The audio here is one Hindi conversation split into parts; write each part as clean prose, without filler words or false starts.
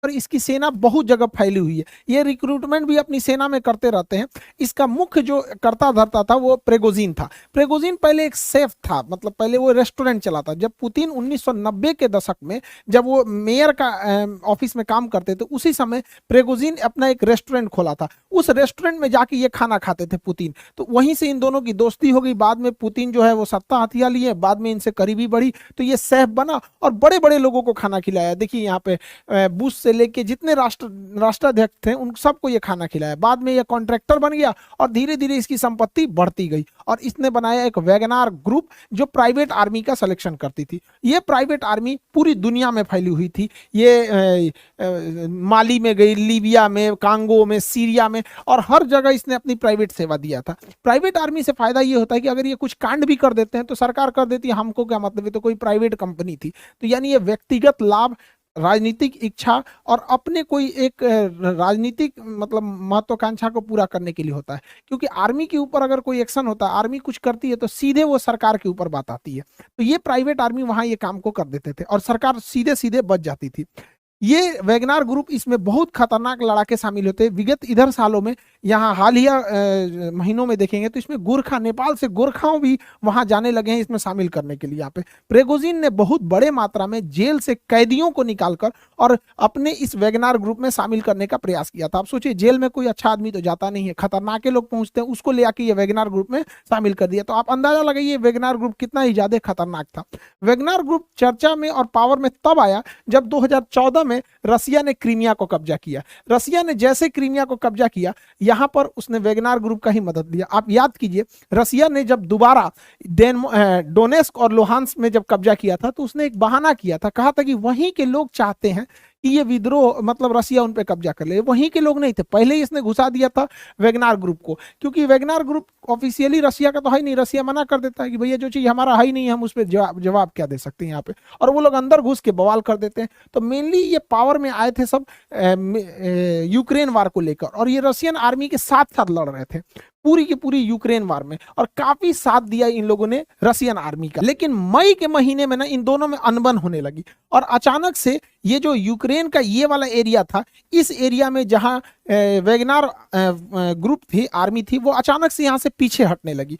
पर इसकी सेना बहुत जगह फैली हुई है। ये रिक्रूटमेंट भी अपनी सेना में करते रहते हैं। इसका मुख्य जो करता धरता था वो प्रेगोजिन था। प्रेगोजिन पहले एक सेफ था, मतलब पहले वो रेस्टोरेंट चलाता। जब पुतिन 1990 के दशक में जब वो मेयर का ऑफिस में काम करते थे, उसी समय प्रेगोजिन अपना एक रेस्टोरेंट खोला था। उस रेस्टोरेंट में जाके ये खाना खाते थे पुतिन। तो वहीं से इन दोनों की दोस्ती हो गई। बाद में पुतिन जो है वो सत्ता हथिया लिए, बाद में इनसे करीबी बढ़ी, तो ये सेफ बना और बड़े बड़े लोगों को खाना खिलाया। देखिए यहाँ पे बुश से लेके जितने राष्ट्राध्यक्ष थे उन सबको ये खाना खिलाया। बाद में ये कॉन्ट्रैक्टर बन गया और धीरे धीरे इसकी संपत्ति बढ़ती गई और इसने बनाया एक वैगनार ग्रुप जो प्राइवेट आर्मी का सिलेक्शन करती थी। ये प्राइवेट आर्मी पूरी दुनिया में फैली हुई थी। ये माली में गई, लीबिया में, कांगो में, सीरिया में, और हर जगह इसने अपनी प्राइवेट सेवा दिया था। प्राइवेट आर्मी से फायदा ये होता है कि अगर ये कुछ कांड भी कर देते हैं तो सरकार कर देती है, हमको क्या मतलब, है तो कोई प्राइवेट कंपनी थी। तो यानी ये व्यक्तिगत लाभ, राजनीतिक इच्छा और अपने कोई एक राजनीतिक मतलब महत्वाकांक्षा को पूरा करने के लिए होता है। क्योंकि आर्मी के ऊपर अगर कोई एक्शन होता है, आर्मी कुछ करती है तो सीधे वो सरकार के ऊपर बात आती है। तो ये प्राइवेट आर्मी वहां ये काम को कर देते थे और सरकार सीधे सीधे बच जाती थी। ये वैगनार ग्रुप इसमें बहुत खतरनाक लड़ाके शामिल होते हैं। विगत इधर सालों में, यहाँ हालिया महीनों में देखेंगे तो इसमें गोरखा, नेपाल से गोरखाओं भी वहां जाने लगे हैं इसमें शामिल करने के लिए। यहाँ पे प्रेगोजिन ने बहुत बड़े मात्रा में जेल से कैदियों को निकालकर और अपने इस वैगनार ग्रुप में शामिल करने का प्रयास किया था। आप सोचिए, जेल में कोई अच्छा आदमी तो जाता नहीं है, खतरनाक लोग पहुंचते हैं, उसको ले आके ये वैगनार ग्रुप में शामिल कर दिया। तो आप अंदाजा लगाइए वैगनार ग्रुप कितना ही ज्यादा खतरनाक था। वैगनार ग्रुप चर्चा में और पावर में तब आया जब 2014 में रसिया ने क्रीमिया को कब्जा किया। रसिया ने जैसे क्रीमिया को कब्जा किया, यहां पर उसने वैगनार ग्रुप का ही मदद लिया। आप याद कीजिए, रसिया ने जब दोबारा डोनेस्क और लुहांस्क में जब कब्जा किया था तो उसने एक बहाना किया था, कहा था कि वहीं के लोग चाहते हैं कि ये विद्रोह, मतलब रसिया उन पे कब्जा कर ले। वहीं के लोग नहीं थे, पहले ही इसने घुसा दिया था वैगनार ग्रुप को, क्योंकि वैगनार ग्रुप ऑफिशियली रसिया का तो है नहीं। रसिया मना कर देता है कि भैया जो चीज हमारा है ही नहीं है, हम उस पर जवाब क्या दे सकते हैं यहाँ पे, और वो लोग अंदर घुस के बवाल कर देते हैं। तो मेनली ये पावर में आए थे सब यूक्रेन वार को लेकर, और ये रशियन आर्मी के साथ साथ लड़ रहे थे पूरी की पूरी यूक्रेन वार में, और काफी साथ दिया इन लोगों ने रशियन आर्मी का। लेकिन मई के महीने में ना इन दोनों में अनबन होने लगी, और अचानक से ये जो यूक्रेन का ये वाला एरिया था, इस एरिया में जहां वैगनार ग्रुप थी, आर्मी थी, वो अचानक से यहाँ से पीछे हटने लगी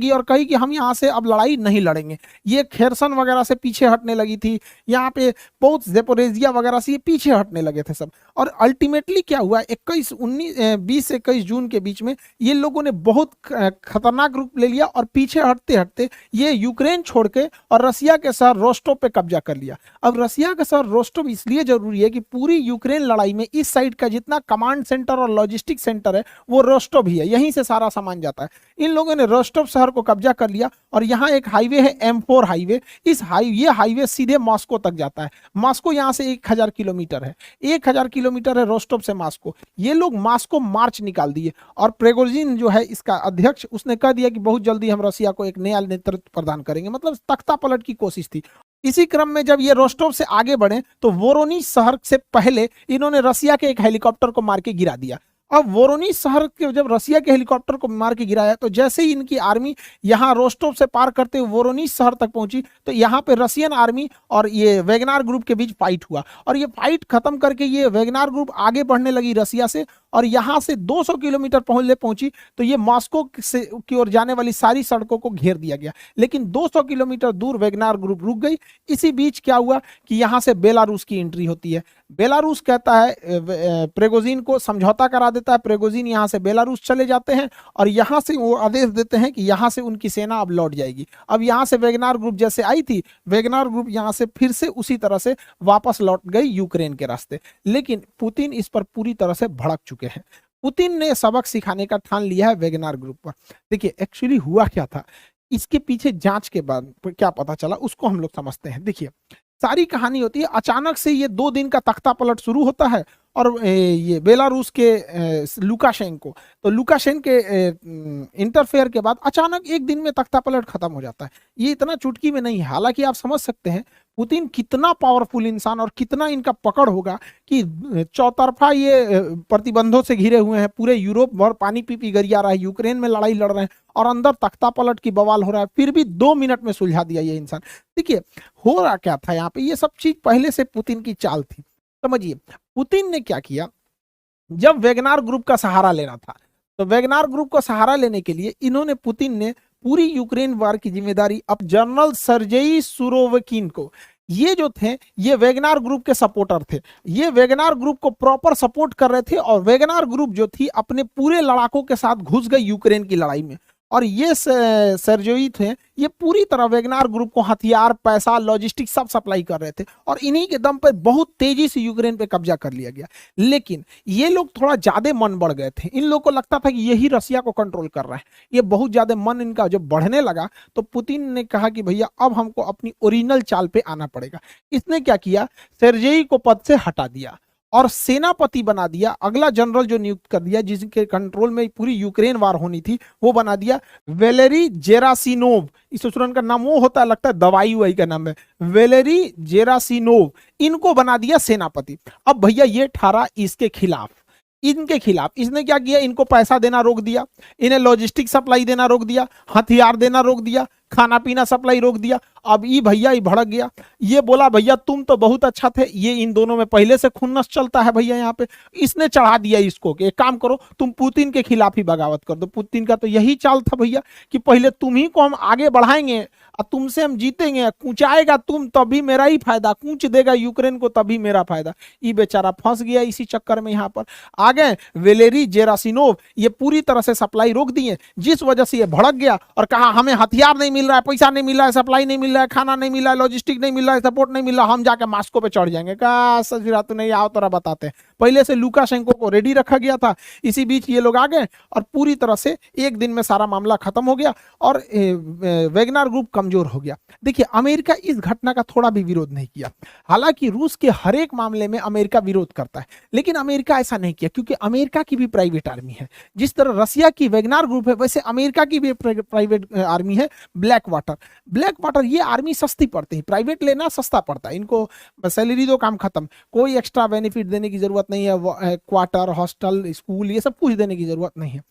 और कही कि हम यहाँ से अब लड़ाई नहीं लड़ेंगे। ये खेरसन वगैरह से पीछे हटने लगी थी, यहाँ पे बहुत ज़ेपोरिज़िया वगैरह से ये पीछे हटने लगे थे सब। और अल्टीमेटली क्या हुआ, 20-21 जून के बीच में ये लोगों ने बहुत खतरनाक रूप ले लिया और पीछे हटते हटते ये यूक्रेन छोड़ के और रसिया के शहर रोस्टोव पे कब्जा कर लिया। अब रसिया का शहर रोस्टोव इसलिए जरूरी है कि पूरी यूक्रेन लड़ाई में इस साइड का जितना कमांड सेंटर और लॉजिस्टिक सेंटर है वो रोस्टोव ही है, यहीं से सारा सामान जाता है। इन लोगों ने रोस्टोव शहर को कब्जा कर लिया, और यहाँ एक हाईवे है M4 हाईवे। ये हाईवे सीधे मॉस्को तक जाता है। मॉस्को यहाँ से 1000 किलोमीटर है, 1000 किलोमीटर है रोस्टोव से मॉस्को। ये लोग मॉस्को मार्च निकाल दिए, और प्रेगोजिन जो है इसका अध्यक्ष, उसने कह दिया कि बहुत जल्दी हम रसिया को एक नया नेतृत्व प्रदान करेंगे, मतलब तख्ता पलट की कोशिश थी। इसी क्रम में जब ये रोस्टोव से आगे बढ़े तो वोरोनिज शहर से पहले इन्होंने रसिया के एक हेलीकॉप्टर को मार के गिरा दिया। अब वोरोनिज शहर के जब रसिया के हेलीकॉप्टर को मार के गिराया, तो जैसे ही इनकी आर्मी यहाँ रोस्टोव से पार करते हुए वोरोनिज शहर तक पहुंची, तो यहाँ पे रशियन आर्मी और ये वैगनार ग्रुप के बीच फाइट हुआ, और ये फाइट खत्म करके ये वैगनार ग्रुप आगे बढ़ने लगी रसिया से, और यहाँ से 200 किलोमीटर पहुंची तो ये मॉस्को से की ओर जाने वाली सारी सड़कों को घेर दिया गया। लेकिन 200 किलोमीटर दूर वैगनार ग्रुप रुक गई। इसी बीच क्या हुआ कि यहाँ से बेलारूस की एंट्री होती है। बेलारूस कहता है प्रेगोजिन को समझौता करा देता है। प्रेगोजिन यहाँ से बेलारूस चले जाते हैं, और यहाँ से वो आदेश देते हैं कि यहाँ से उनकी सेना अब लौट जाएगी। अब यहाँ से वैगनार ग्रुप जैसे आई थी, वैगनार ग्रुप यहाँ से फिर से उसी तरह से वापस लौट गई यूक्रेन के रास्ते। लेकिन पुतिन इस पर पूरी तरह से भड़क चुके हैं। पुतिन ने सबक सिखाने का ठान लिया है वैगनार ग्रुप पर। देखिए एक्चुअली हुआ क्या था, इसके पीछे जांच के बाद क्या पता चला उसको हम लोग समझते हैं। देखिए सारी कहानी होती है, अचानक से ये 2 दिन का तख्ता पलट शुरू होता है, और ये बेलारूस के लुकाशेंको, तो लुकाशेंको के इंटरफेयर के बाद अचानक एक दिन में तख्ता पलट खत्म हो जाता है। ये इतना चुटकी में नहीं है। हालांकि आप समझ सकते हैं पुतिन कितना पावरफुल इंसान और कितना इनका पकड़ होगा कि चौतरफा ये प्रतिबंधों से घिरे हुए हैं, पूरे यूरोप भर पानी पी गरिया रहा है, यूक्रेन में लड़ाई लड़ रहे हैं, और अंदर तख्ता पलट की बवाल हो रहा है, फिर भी 2 मिनट में सुलझा दिया ये इंसान। देखिए हो रहा क्या था यहाँ पे, ये सब चीज पहले से पुतिन की चाल थी। समझिए पुतिन ने क्या किया, जब वेगनार ग्रुप का सहारा लेना था तो वेगनार ग्रुप का सहारा लेने के लिए इन्होंने, पुतिन ने पूरी यूक्रेन वार की जिम्मेदारी अब जनरल सर्जेई सुरोविकिन को, ये जो थे ये वेगनार ग्रुप के सपोर्टर थे, ये वेगनार ग्रुप को प्रॉपर सपोर्ट कर रहे थे और वेगनार ग्रुप जो थी अपने पूरे लड़ाकों के साथ घुस गई यूक्रेन की लड़ाई में। और ये सर्जोई थे, ये पूरी तरह वेगनार ग्रुप को हथियार, पैसा, लॉजिस्टिक सब सप्लाई कर रहे थे और इन्हीं के दम पर बहुत तेजी से यूक्रेन पे कब्जा कर लिया गया। लेकिन ये लोग थोड़ा ज्यादा मन बढ़ गए थे, इन लोगों को लगता था कि यही रसिया को कंट्रोल कर रहा है। ये बहुत ज्यादा मन इनका जब बढ़ने लगा तो पुतिन ने कहा कि भैया अब हमको अपनी ओरिजिनल चाल पे आना पड़ेगा। इसने क्या किया, सेर्जेई को पद से हटा दिया और सेनापति बना दिया, अगला जनरल जो नियुक्त कर दिया जिसके कंट्रोल में पूरी यूक्रेन वार होनी थी वो बना दिया वेलेरी जेरासिनोव। इस स्टूडेंट का नाम वो होता है, लगता है दवाई वही का नाम है, वेलेरी जेरासिनोव, इनको बना दिया सेनापति। अब भैया ये ठहरा इसके खिलाफ, इनके खिलाफ इसने क्या किया, इनको पैसा देना रोक दिया, इन्हें लॉजिस्टिक सप्लाई देना रोक दिया, हथियार देना रोक दिया, खाना पीना सप्लाई रोक दिया। अब ये भैया ही भड़क गया, ये बोला भैया तुम तो बहुत अच्छा थे, ये इन दोनों में पहले से खुन्नस चलता है भैया यहाँ पे। इसने चढ़ा दिया इसको कि एक काम करो तुम पुतिन के खिलाफ ही बगावत कर दो। पुतिन का तो यही चाल था भैया कि पहले तुम ही को हम आगे बढ़ाएंगे और तुमसे हम जीतेंगे, कूचाएगा तुम तभी मेरा ही फायदा, कूच देगा यूक्रेन को तभी मेरा फायदा। ये बेचारा फंस गया इसी चक्कर में। यहाँ पर आ गए वेलेरी जेरासिनोव, ये पूरी तरह से सप्लाई रोक दिए, जिस वजह से ये भड़क गया और कहा हमें हथियार नहीं मिल रहा है, पैसा नहीं मिल रहा है, सप्लाई नहीं मिल रहा है, खाना नहीं मिल रहा है, लॉजिस्टिक नहीं मिल रहा है, सपोर्ट नहीं मिल रहा, हम जाके मास्को पे चढ़ जाएंगे। कहा सजरा तो नहीं आओ तोरा बताते हैं। पहले से लुकाशेंको को रेडी रखा गया था, इसी बीच ये लोग आ गए और पूरी तरह से एक दिन में सारा मामला खत्म हो गया और वेगनार ग्रुप कमजोर हो गया। देखिए अमेरिका इस घटना का थोड़ा भी विरोध नहीं किया, हालांकि रूस के हर एक मामले में अमेरिका विरोध करता है, लेकिन अमेरिका ऐसा नहीं किया क्योंकि अमेरिका की भी प्राइवेट आर्मी है। जिस तरह रसिया की वेगनार ग्रुप है वैसे अमेरिका की भी प्राइवेट आर्मी है ब्लैक वाटर। ब्लैक वाटर ये आर्मी सस्ती पड़ती है, प्राइवेट लेना सस्ता पड़ता है, इनको सैलरी दो काम खत्म, कोई एक्स्ट्रा बेनिफिट देने की जरूरत नहीं है, क्वार्टर, हॉस्टल, स्कूल ये सब कुछ देने की जरूरत नहीं है।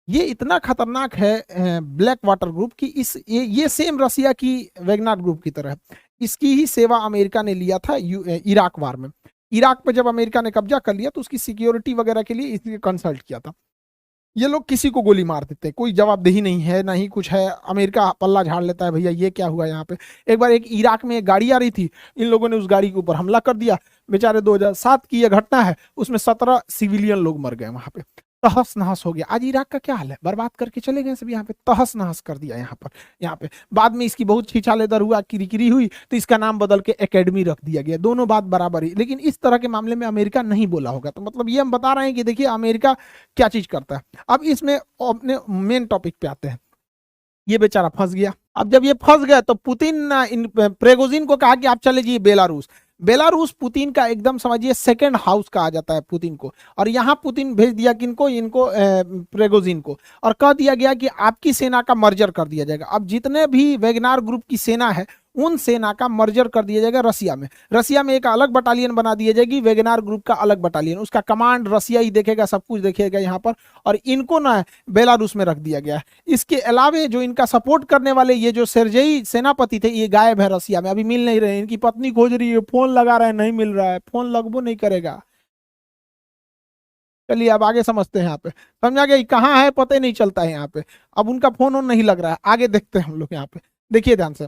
ये इतना खतरनाक है ब्लैक वाटर ग्रुप की ये सेम रसिया की वेगनार ग्रुप की तरह है। इसकी ही सेवा अमेरिका ने लिया था इराक वार में। इराक पे जब अमेरिका ने कब्जा कर लिया तो उसकी सिक्योरिटी वगैरह के लिए इसलिए कंसल्ट किया था। ये लोग किसी को गोली मार देते हैं, कोई जवाबदेही नहीं है ना ही कुछ है, अमेरिका पल्ला झाड़ लेता है भैया ये क्या हुआ यहाँ पे। एक बार एक इराक में एक गाड़ी आ रही थी, इन लोगों ने उस गाड़ी के ऊपर हमला कर दिया, बेचारे 2007 की यह घटना है, उसमें 17 सिविलियन लोग मर गए वहां पे, तहस नहस हो गया। आज इराक का क्या हाल है, बर्बाद करके चले गए सब, यहाँ पे तहस नहस कर दिया यहाँ पे। बाद में इसकी बहुत छीछालेदर हुआ, किरिकिरी हुई तो इसका नाम बदल के एकेडमी रख दिया गया, दोनों बात बराबर ही। लेकिन इस तरह के मामले में अमेरिका नहीं बोला होगा, तो मतलब ये हम बता रहे हैं कि देखिए अमेरिका क्या चीज करता है। अब इसमें अपने मेन टॉपिक पे आते हैं, ये बेचारा फंस गया। अब जब ये फंस गया तो पुतिन प्रेगोजिन को कहा कि आप चले जाइए बेलारूस। बेलारूस पुतिन का एकदम समझिए सेकंड हाउस कहा जाता है पुतिन को, और यहाँ पुतिन भेज दिया किनको, इनको प्रेगोजिन को, और कह दिया गया कि आपकी सेना का मर्जर कर दिया जाएगा। अब जितने भी वेगनार ग्रुप की सेना है उन सेना का मर्जर कर दिया जाएगा रसिया में एक अलग बटालियन बना दी जाएगी, वेगनार ग्रुप का अलग बटालियन, उसका कमांड रसिया ही देखेगा, सब कुछ देखेगा यहाँ पर, और इनको ना बेलारूस में रख दिया गया है। इसके अलावा जो इनका सपोर्ट करने वाले ये जो सेर्जेई सेनापति थे ये गायब है रसिया में, अभी मिल नहीं रहे, इनकी पत्नी खोज रही है, फोन लगा रहे हैं नहीं मिल रहा है, फोन लगबो नहीं करेगा। चलिए अब आगे समझते हैं, यहाँ पे समझा गया कहाँ है पता ही नहीं चलता है यहाँ पे, अब उनका फोन नहीं लग रहा है। आगे देखते हैं हम लोग, यहाँ पे देखिए ध्यान से।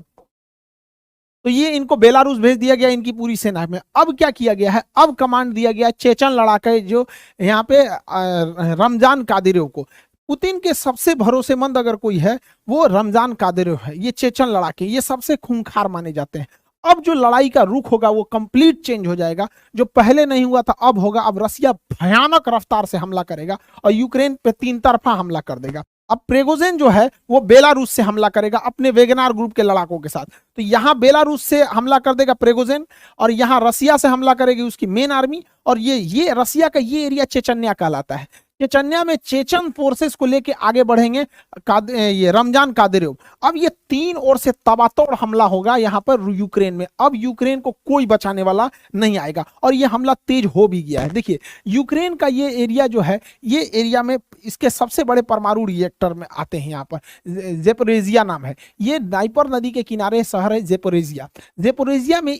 तो ये इनको बेलारूस भेज दिया गया इनकी पूरी सेना में। अब क्या किया गया है, अब कमांड दिया गया चेचन लड़ाके जो यहाँ पे रमजान कादिरोव को। पुतिन के सबसे भरोसेमंद अगर कोई है वो रमजान कादिरोव है। ये चेचन लड़ाके ये सबसे खूंखार माने जाते हैं। अब जो लड़ाई का रुख होगा वो कंप्लीट चेंज हो जाएगा, जो पहले नहीं हुआ था अब होगा। अब रसिया भयानक रफ्तार से हमला करेगा और यूक्रेन पे 3 तरफा हमला कर देगा। अब प्रेगोजिन जो है वो बेलारूस से हमला करेगा अपने वेगनार ग्रुप के लड़ाकों के साथ। तो यहाँ बेलारूस से हमला कर देगा प्रेगोजिन, और यहाँ रसिया से हमला करेगी उसकी मेन आर्मी। और ये रसिया का ये एरिया चेचन्या कहलाता है। चेचन्या में चेचन फोर्सेस को लेके आगे बढ़ेंगे ये रमजान कादिरोव। अब ये तीन ओर से तबातोड़ हमला होगा यहाँ पर यूक्रेन में। अब यूक्रेन को कोई बचाने वाला नहीं आएगा और ये हमला तेज हो भी गया है। देखिए यूक्रेन का ये एरिया जो है, ये एरिया में इसके सबसे बड़े परमाणु रिएक्टर में आते हैं। यहाँ पर ज़ेपोरिजिया नाम है, ये नाइपर नदी के किनारे शहर है ज़ेपोरिजिया। ज़ेपोरिजिया में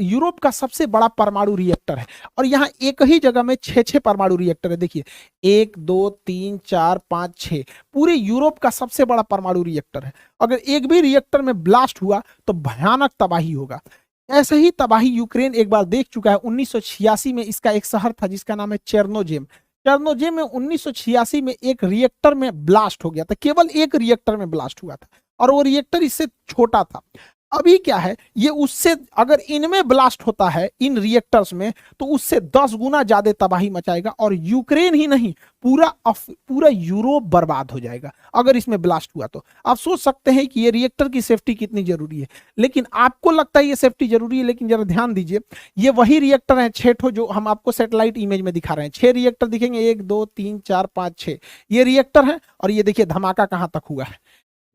यूरोप का सबसे बड़ा परमाणु रिएक्टर है और यहाँ एक ही जगह में 6 परमाणु रिएक्टर है। देखिए 1 2 3 4 5 6, पूरे यूरोप का सबसे बड़ा परमाणु रिएक्टर है। अगर एक भी रिएक्टर में ब्लास्ट हुआ तो भयानक तबाही होगा। ऐसे ही तबाही यूक्रेन एक बार देख चुका है। 1986 में इसका एक शहर था जिसका नाम है चेर्नोजेम। चेर्नोजेम में 1986 में एक रिएक्टर में ब्लास्ट हो गया था, केवल एक रिएक्टर में ब्लास्ट हुआ था और वो रिएक्टर इससे छोटा था। अभी क्या है, ये उससे अगर इनमें ब्लास्ट होता है इन रिएक्टर्स में तो उससे 10 गुना ज्यादा तबाही मचाएगा और यूक्रेन ही नहीं पूरा यूरोप बर्बाद हो जाएगा अगर इसमें ब्लास्ट हुआ तो। आप सोच सकते हैं कि ये रिएक्टर की सेफ्टी कितनी जरूरी है, लेकिन आपको लगता है ये सेफ्टी जरूरी है, लेकिन जरा ध्यान दीजिए ये वही रिएक्टर है 6 ठो जो हम आपको सैटेलाइट इमेज में दिखा रहे हैं। 6 रिएक्टर दिखेंगे, 1 2 3 4 5 6 ये रिएक्टर है और ये देखिए धमाका कहां तक हुआ है।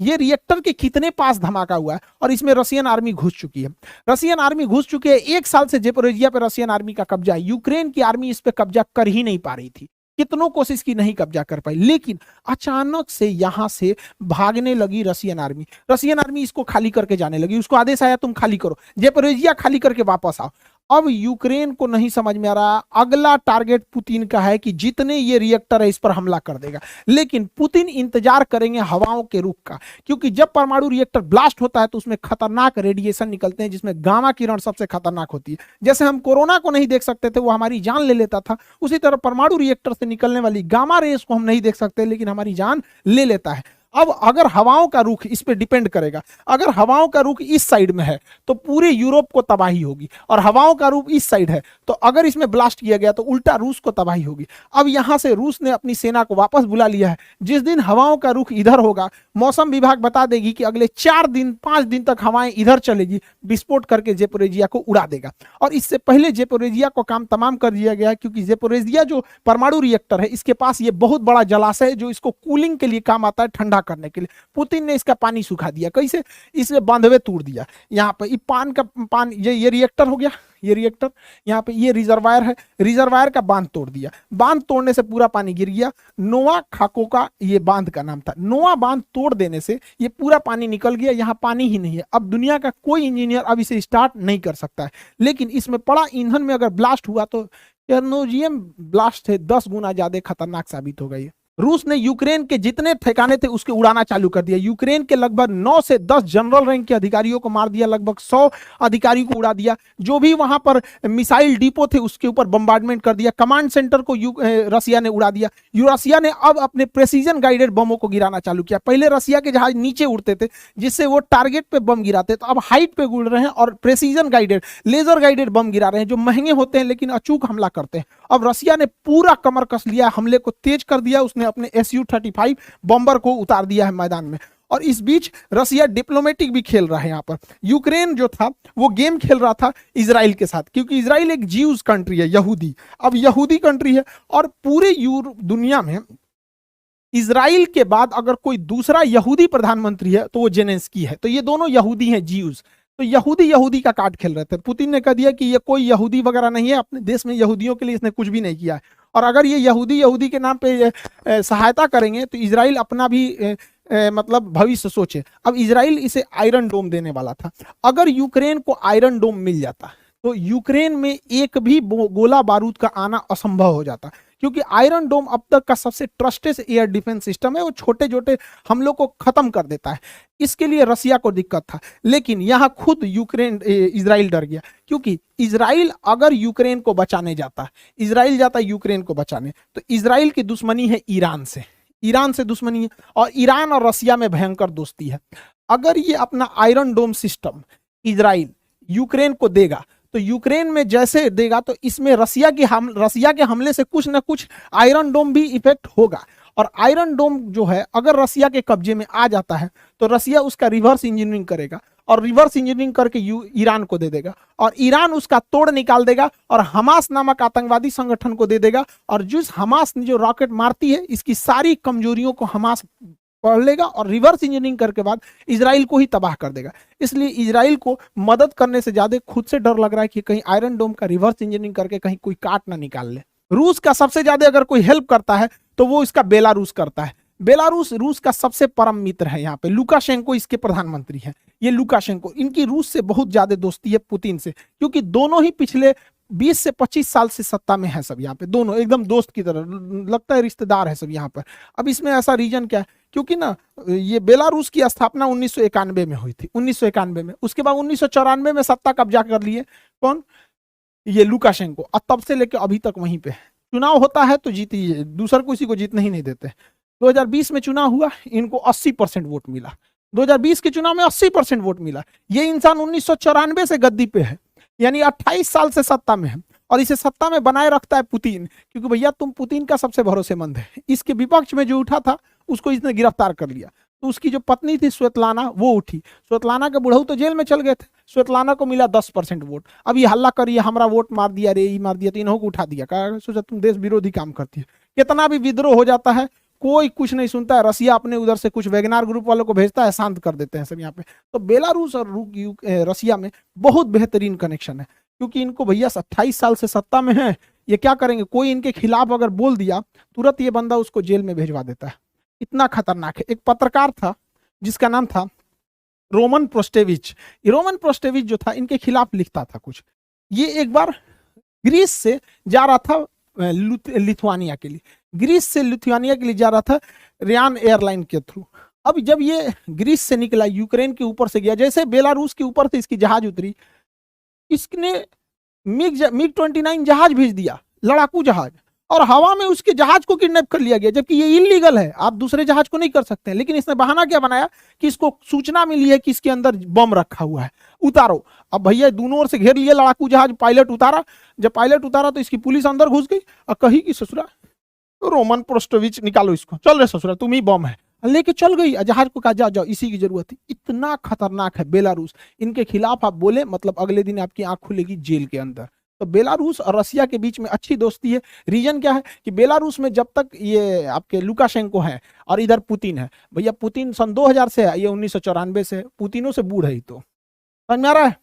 ये रिएक्टर के कितने पास धमाका हुआ है और इसमें रशियन आर्मी घुस चुकी है। रशियन आर्मी घुस चुकी है। 1 साल से ज़ेपोरिजिया पे रशियन आर्मी का कब्जा है। यूक्रेन की आर्मी इस पे कब्जा कर ही नहीं पा रही थी, कितनों कोशिश की नहीं कब्जा कर पाई, लेकिन अचानक से यहां से भागने लगी रशियन आर्मी। रशियन आर्मी इसको खाली करके जाने लगी, उसको आदेश आया तुम खाली करो, ज़ेपोरिजिया खाली करके वापस आओ। अब यूक्रेन को नहीं समझ में आ रहा, अगला टारगेट पुतिन का है कि जितने ये रिएक्टर है इस पर हमला कर देगा, लेकिन पुतिन इंतजार करेंगे हवाओं के रुख का, क्योंकि जब परमाणु रिएक्टर ब्लास्ट होता है तो उसमें खतरनाक रेडिएशन निकलते हैं जिसमें गामा किरण सबसे खतरनाक होती है। जैसे हम कोरोना को नहीं देख सकते थे, वो हमारी जान ले लेता था, उसी तरह परमाणु रिएक्टर से निकलने वाली गामा रेस को हम नहीं देख सकते लेकिन हमारी जान ले लेता है। अब अगर हवाओं का रुख इस पे डिपेंड करेगा, अगर हवाओं का रुख इस साइड में है तो पूरे यूरोप को तबाही होगी, और हवाओं का रुख इस साइड है तो अगर इसमें ब्लास्ट किया गया तो उल्टा रूस को तबाही होगी। अब यहां से रूस ने अपनी सेना को वापस बुला लिया है। जिस दिन हवाओं का रुख इधर होगा, मौसम विभाग बता देगी कि अगले 4 दिन 5 दिन तक हवाएं इधर चलेगी, विस्फोट करके ज़ेपोरिजिया को उड़ा देगा। और इससे पहले ज़ेपोरिजिया को काम तमाम कर दिया गया, क्योंकि ज़ेपोरिजिया जो परमाणु रिएक्टर है इसके पास ये बहुत बड़ा जलाशय है जो इसको कूलिंग के लिए काम आता है, ठंडा करने के लिए। पुतिन ने इसका पानी सुखा दिया, कैसे, इसमें बांधवे तोड़ दिया। यहाँ पे ये रिएक्टर हो गया, ये रिएक्टर, यहाँ पे ये रिजर्वायर है, रिजर्वायर का बांध तोड़ दिया। बांध तोड़ने से पूरा पानी गिर गया। नोवा खाकोका ये बांध का नाम था। नोवा बांध तोड़ देने से ये पूरा पानी निकल गया, यहाँ पानी ही नहीं है। अब दुनिया का कोई इंजीनियर अब इसे स्टार्ट नहीं कर सकता है। लेकिन इसमें पड़ा ईंधन में अगर ब्लास्ट हुआ तो चेर्नोजियम ब्लास्ट से 10 गुना ज्यादा खतरनाक साबित हो गई। रूस ने यूक्रेन के जितने ठिकाने थे उसके उड़ाना चालू कर दिया। यूक्रेन के लगभग 9 से 10 जनरल रैंक के अधिकारियों को मार दिया, लगभग 100 अधिकारियों को उड़ा दिया। जो भी वहां पर मिसाइल डिपो थे उसके ऊपर बम्बार्डमेंट कर दिया। कमांड सेंटर को रसिया ने उड़ा दिया। रसिया ने अब अपने प्रेसिजन गाइडेड बमों को गिराना चालू किया। पहले रसिया के जहाज नीचे उड़ते थे जिससे वो टारगेट पे बम गिराते, तो अब हाइट पे उड़ रहे हैं और precision guided laser guided bomb गिरा रहे हैं जो महंगे होते हैं लेकिन अचूक हमला करते हैं। अब रसिया ने पूरा कमर कस लिया, हमले को तेज कर दिया। उसने अपने Su-35 बॉम्बर को उतार दिया है मैदान में। और इस बीच रसिया डिप्लोमेटिक भी खेल रहा है। यहाँ पर यूक्रेन जो था वो गेम खेल रहा था इजराइल के साथ, क्योंकि इजराइल एक ज्यूज कंट्री है, यहूदी। अब यहूदी कंट्री है और पूरे दुनिया में इजराइल के बाद अगर कोई दूसरा यहूदी प्रधानमंत्री है तो वो जेलेंस्की है। तो ये दोनों यहूदी हैं, ज्यूज। तो यहूदी का कार्ड खेल रहे थे। पुतिन ने कह दिया कि ये कोई यहूदी वगैरह नहीं है, अपने देश में यहूदियों के लिए इसने कुछ भी नहीं किया है, और अगर ये यहूदी के नाम पे सहायता करेंगे तो इजराइल अपना भी मतलब भविष्य सोचे। अब इजराइल इसे आयरन डोम देने वाला था। अगर यूक्रेन को आयरन डोम मिल जाता तो यूक्रेन में एक भी गोला बारूद का आना असंभव हो जाता, क्योंकि आयरन डोम अब तक का सबसे ट्रस्टेड एयर डिफेंस सिस्टम है। वो छोटे छोटे हमलों को खत्म कर देता है। इसके लिए रसिया को दिक्कत था, लेकिन यहाँ खुद इजराइल डर गया, क्योंकि इजराइल अगर यूक्रेन को बचाने जाता, इजराइल जाता यूक्रेन को बचाने, तो इजराइल की दुश्मनी है ईरान से दुश्मनी है, और ईरान और रसिया में भयंकर दोस्ती है। अगर ये अपना आयरन डोम सिस्टम इजराइल यूक्रेन को देगा तो यूक्रेन में जैसे देगा तो इसमें रसिया के हमले से कुछ ना कुछ आयरन डोम भी इफेक्ट होगा। और आयरन डोम जो है अगर रसिया के कब्जे में आ जाता है तो रसिया उसका रिवर्स इंजीनियरिंग करेगा और रिवर्स इंजीनियरिंग करके ईरान को दे देगा, और ईरान उसका तोड़ निकाल देगा और हमास नामक आतंकवादी संगठन को दे देगा, और जिस हमास ने जो रॉकेट मारती है इसकी सारी कमजोरियों को हमास पढ़ लेगा और रिवर्स इंजीनियरिंग करके बाद इजराइल को ही तबाह कर देगा। इसलिए इजराइल को मदद करने से ज्यादा खुद से डर लग रहा है कि कहीं आयरन डोम का रिवर्स इंजीनियरिंग करके कहीं कोई काट ना निकाल ले। रूस का सबसे ज्यादा अगर कोई हेल्प करता है तो वो इसका बेलारूस करता है। बेलारूस रूस का सबसे परम मित्र है। यहाँ पे लुकाशेंको इसके प्रधानमंत्री हैं। ये लुकाशेंको, इनकी रूस से बहुत ज्यादा दोस्ती है पुतिन से, क्योंकि दोनों ही पिछले 20 से 25 साल से सत्ता में है सब। यहाँ पे दोनों एकदम दोस्त की तरह, लगता है रिश्तेदार है सब यहाँ पर। अब इसमें ऐसा रीजन क्या है, क्योंकि ना ये बेलारूस की स्थापना 1991 में हुई थी, 1991 में। उसके बाद 1994 में सत्ता कब्जा कर लिए कौन, ये लुकाशेंको, और तब से लेकर अभी तक वहीं पे है। चुनाव होता है तो जीत ही, दूसर किसी को जीतने ही नहीं देते। 2020 में चुनाव हुआ, इनको 80% वोट मिला। 2020 के चुनाव में 80% वोट मिला। ये इंसान 1994 से गद्दी पे है, यानी 28 साल से सत्ता में है, और इसे सत्ता में बनाए रखता है पुतिन, क्योंकि भैया तुम पुतिन का सबसे भरोसेमंद है। इसके विपक्ष में जो उठा था उसको इसने गिरफ्तार कर लिया। तो उसकी जो पत्नी थी स्वेतलाना, वो उठी। स्वेतलाना के बुढ़ऊ तो जेल में चल गए थे, स्वेतलाना को मिला 10% वोट। अब ये हल्ला करिए हमारा वोट मार दिया रे, ये मार दिया, तो इन्हों को उठा दिया। कहा सोचा तुम देश विरोधी काम करती है। कितना भी विद्रोह हो जाता है कोई कुछ नहीं सुनता है। रसिया अपने उधर से कुछ वैगनार ग्रुप वालों को भेजता है, शांत कर देते हैं सब यहाँ पे। तो बेलारूस और रसिया में बहुत बेहतरीन कनेक्शन है, क्योंकि इनको भैया 28 साल से सत्ता में है। ये क्या करेंगे, कोई इनके खिलाफ अगर बोल दिया तुरंत ये बंदा उसको जेल में भेजवा देता है। इतना खतरनाक है। एक पत्रकार था जिसका नाम था रोमन प्रोस्टेविच। रोमन प्रोस्टेविच जो था इनके खिलाफ लिखता था कुछ। ये एक बार ग्रीस से जा रहा था लिथुआनिया के लिए, ग्रीस से लिथुआनिया के लिए जा रहा था रियान एयरलाइन के थ्रू। अब जब ये ग्रीस से निकला, यूक्रेन के ऊपर से गया, जैसे बेलारूस के ऊपर से इसकी जहाज उतरी, इसने मिग 29 जहाज भेज दिया, लड़ाकू जहाज, और हवा में उसके जहाज को किडनैप कर लिया गया, जबकि ये इलीगल है, आप दूसरे जहाज को नहीं कर सकते हैं। लेकिन इसने बहाना क्या बनाया कि इसको सूचना मिली है कि इसके अंदर बम रखा हुआ है, उतारो। अब भैया दोनों ओर से घेर लिए लड़ाकू जहाज, पायलट उतारा। जब पायलट उतारा तो इसकी पुलिस अंदर घुस गई और कही कि ससुरा रोमन प्रोस्टोविच निकालो इसको, चल रहे ससुरा तुम ही बम है, लेके चल गई। जहाज को कहा जाओ जाओ, इसी की जरूरत थी। इतना खतरनाक है बेलारूस। इनके खिलाफ आप बोले मतलब अगले दिन आपकी आंख खुलेगी जेल के अंदर। तो बेलारूस और रसिया के बीच में अच्छी दोस्ती है। रीजन क्या है कि बेलारूस में जब तक ये आपके लुकाशेंको है और इधर पुतिन है, भैया पुतिन सन 2000 से है, ये 1994 से, पुतिनों से बूढ़ है ही। तो समझ में आ रहा है,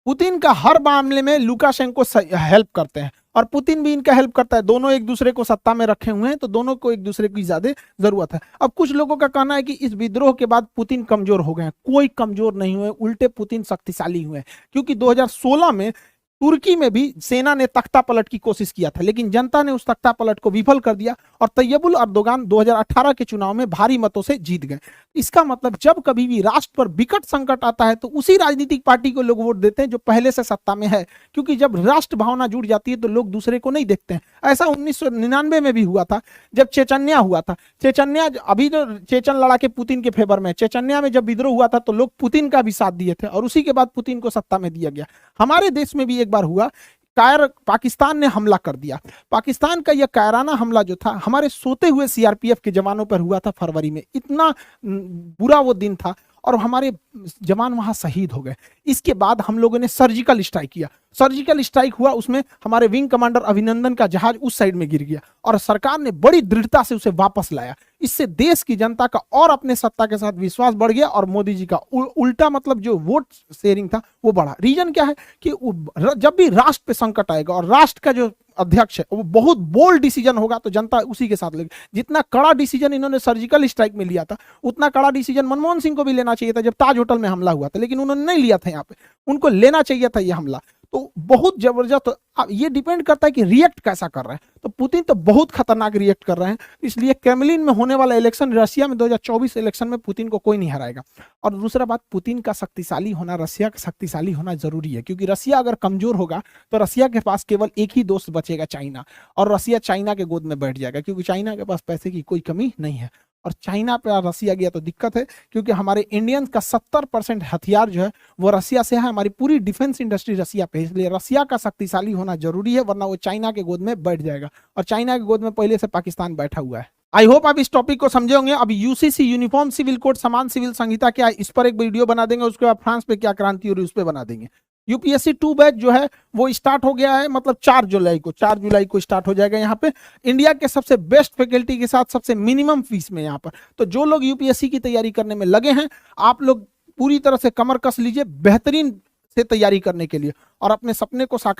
पुतिन का हर मामले में लुकाशेंको हेल्प करते हैं और पुतिन भी इनका हेल्प करता है। दोनों एक दूसरे को सत्ता में रखे हुए हैं, तो दोनों को एक दूसरे की ज्यादा जरूरत है। अब कुछ लोगों का कहना है कि इस विद्रोह के बाद पुतिन कमजोर हो गए हैं। कोई कमजोर नहीं हुए, उल्टे पुतिन शक्तिशाली हुए, क्योंकि 2016 में तुर्की में भी सेना ने तख्ता पलट की कोशिश किया था, लेकिन जनता ने उस तख्ता पलट को विफल कर दिया और तैयबुल अर्दोगान 2018 के चुनाव में भारी मतों से जीत गए। इसका मतलब जब कभी भी राष्ट्र पर विकट संकट आता है तो उसी राजनीतिक पार्टी को लोग वोट देते हैं जो पहले से सत्ता में है, क्योंकि जब राष्ट्र भावना जुड़ जाती है तो लोग दूसरे को नहीं देखते हैं। ऐसा 1999 में भी हुआ था जब चेचन्या हुआ था। चेचन्या अभी जो चेचन लड़ा के पुतिन के फेवर में, चेचन्या में जब विद्रोह हुआ था तो लोग पुतिन का भी साथ दिए थे और उसी के बाद पुतिन को सत्ता में दिया गया। हमारे देश में भी एक बार हुआ, पाकिस्तान ने हमला कर दिया। पाकिस्तान का यह कायराना हमला जो था हमारे सोते हुए सीआरपीएफ के जवानों पर हुआ था फरवरी में। इतना बुरा वो दिन था और हमारे जवान वहां शहीद हो गए। इसके बाद हम लोगों ने सर्जिकल स्ट्राइक किया। सर्जिकल स्ट्राइक हुआ, उसमें हमारे विंग कमांडर अभिनंदन का जहाज उस साइड में गिर गया और सरकार ने बड़ी दृढ़ता से उसे वापस लाया। इससे देश की जनता का और अपने सत्ता के साथ विश्वास बढ़ गया और मोदी जी का उल्टा मतलब जो वोट शेयरिंग था वो बढ़ा। रीजन क्या है कि जब भी राष्ट्र पे संकट आएगा और राष्ट्र का जो अध्यक्ष है वो बहुत बोल्ड डिसीजन होगा तो जनता उसी के साथ लेगी। जितना कड़ा डिसीजन इन्होंने सर्जिकल स्ट्राइक में लिया था उतना कड़ा डिसीजन मनमोहन सिंह को भी लेना चाहिए था जब ताज होटल में हमला हुआ था, लेकिन उन्होंने नहीं लिया था। यहाँ पे उनको लेना चाहिए था ये हमला। तो बहुत जबरदस्त, ये डिपेंड करता है कि रिएक्ट कैसा कर रहे हैं। तो पुतिन तो बहुत खतरनाक रिएक्ट कर रहे हैं, इसलिए क्रेमलिन में होने वाला इलेक्शन, रशिया में 2024 इलेक्शन में पुतिन को कोई नहीं हराएगा। और दूसरा बात, पुतिन का शक्तिशाली होना, रसिया का शक्तिशाली होना जरूरी है, क्योंकि रसिया अगर कमजोर होगा तो रसिया के पास केवल एक ही दोस्त बचेगा, चाइना, और रसिया चाइना के गोद में बैठ जाएगा, क्योंकि चाइना के पास पैसे की कोई कमी नहीं है। और चाइना पे रसिया गया तो दिक्कत है, क्योंकि हमारे इंडियंस का 70% हथियार जो है वो रसिया से है। हमारी पूरी डिफेंस इंडस्ट्री रसिया पे है, इसलिए रसिया का शक्तिशाली होना जरूरी है, वरना वो चाइना के गोद में बैठ जाएगा। और चाइना के गोद में पहले से पाकिस्तान बैठा हुआ है। आई होप आप इस टॉपिक को समझे होंगे। अब यूसीसी यूनिफॉर्म सिविल कोड समान सिविल संहिता क्या है, इस पर एक वीडियो बना देंगे, उसके बाद फ्रांस पे क्या क्रांति हो रही है उस पर बना देंगे। यूपीएससी 2 बैच जो है वो स्टार्ट हो गया है, मतलब 4 जुलाई को स्टार्ट हो जाएगा यहाँ पे, इंडिया के सबसे बेस्ट फैकल्टी के साथ सबसे मिनिमम फीस में यहाँ पर। तो जो लोग यूपीएससी की तैयारी करने में लगे हैं, आप लोग पूरी तरह से कमर कस लीजिए बेहतरीन से तैयारी करने के लिए और अपने सपने को साकार